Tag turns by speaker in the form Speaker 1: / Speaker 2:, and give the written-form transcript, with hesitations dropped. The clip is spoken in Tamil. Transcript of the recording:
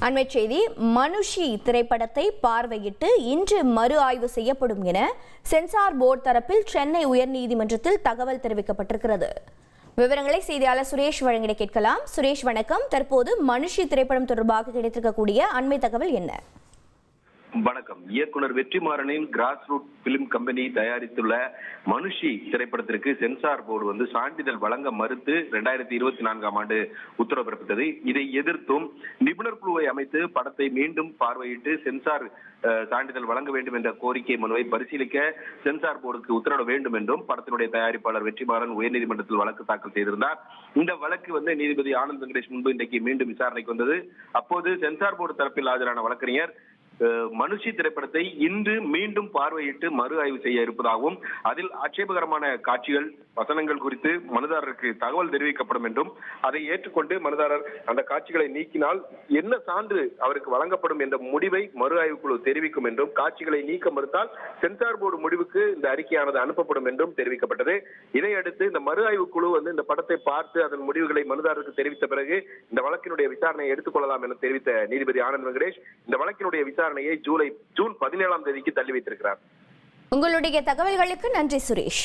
Speaker 1: அண்மை செய்தி. மனுஷி திரைப்படத்தை பார்வையிட்டு இன்று மறு ஆய்வு செய்யப்படும் என சென்சார் போர்டு தரப்பில் சென்னை உயர்நீதிமன்றத்தில் தகவல் தெரிவிக்கப்பட்டிருக்கிறது. விவரங்களை செய்தியாளர் சுரேஷ் வழங்கிட கேட்கலாம். சுரேஷ் வணக்கம். தற்போது மனுஷி திரைப்படம் தொடர்பாக கிடைத்திருக்கக்கூடிய அண்மை தகவல் என்ன?
Speaker 2: வணக்கம். இயக்குனர் வெற்றிமாறனின் கிராஸ் ரூட் பிலிம் கம்பெனி தயாரித்துள்ள மனுஷி திரைப்படத்திற்கு சென்சார் போர்டு சான்றிதழ் வழங்க மறுத்து 2024 உத்தரவு பிறப்பித்தது. இதை எதிர்த்தும் நிபுணர் குழுவை அமைத்து படத்தை மீண்டும் பார்வையிட்டு சென்சார் சான்றிதழ் வழங்க வேண்டும் என்ற கோரிக்கை மனுவை பரிசீலிக்க சென்சார் போர்டுக்கு உத்தரவிட வேண்டும் என்றும் படத்தினுடைய தயாரிப்பாளர் வெற்றிமாறன் உயர்நீதிமன்றத்தில் வழக்கு தாக்கல் செய்திருந்தார். இந்த வழக்கு நீதிபதி ஆனந்த் வெங்கடேஷ் முன்பு இன்றைக்கு மீண்டும் விசாரணைக்கு வந்தது. அப்போது சென்சார் போர்டு தரப்பில் ஆஜரான வழக்கறிஞர் மனுஷி திரைப்படத்தை இன்று மீண்டும் பார்வையிட்டு மறு ஆய்வு செய்ய இருப்பதாகவும் அதில் ஆட்சேபகரமான காட்சிகள் வசனங்கள் குறித்து மனுதாரருக்கு தகவல் தெரிவிக்கப்படும் என்றும் அதை ஏற்றுக்கொண்டு மனுதாரர் அந்த காட்சிகளை நீக்கினால் என்ன சான்று அவருக்கு வழங்கப்படும் என்ற முடிவை மறு ஆய்வுக்குழு தெரிவிக்கும் என்றும், காட்சிகளை நீக்க மறுத்தால் சென்சார் போர்டு முடிவுக்கு இந்த அறிக்கையானது அனுப்பப்படும் என்றும் தெரிவிக்கப்பட்டது. இதையடுத்து இந்த மறு ஆய்வுக்குழு இந்த படத்தை பார்த்து அதன் முடிவுகளை மனுதாரருக்கு தெரிவித்த பிறகு இந்த வழக்கினுடைய விசாரணையை எடுத்துக்கொள்ளலாம் என தெரிவித்த நீதிபதி ஆனந்த் வெங்கடேஷ் இந்த வழக்கினுடைய விசாரணையை ஜூன் 17 தள்ளி வைத்திருக்கிறார்.
Speaker 1: உங்களுடைய தகவல்களுக்கு நன்றி சுரேஷ்.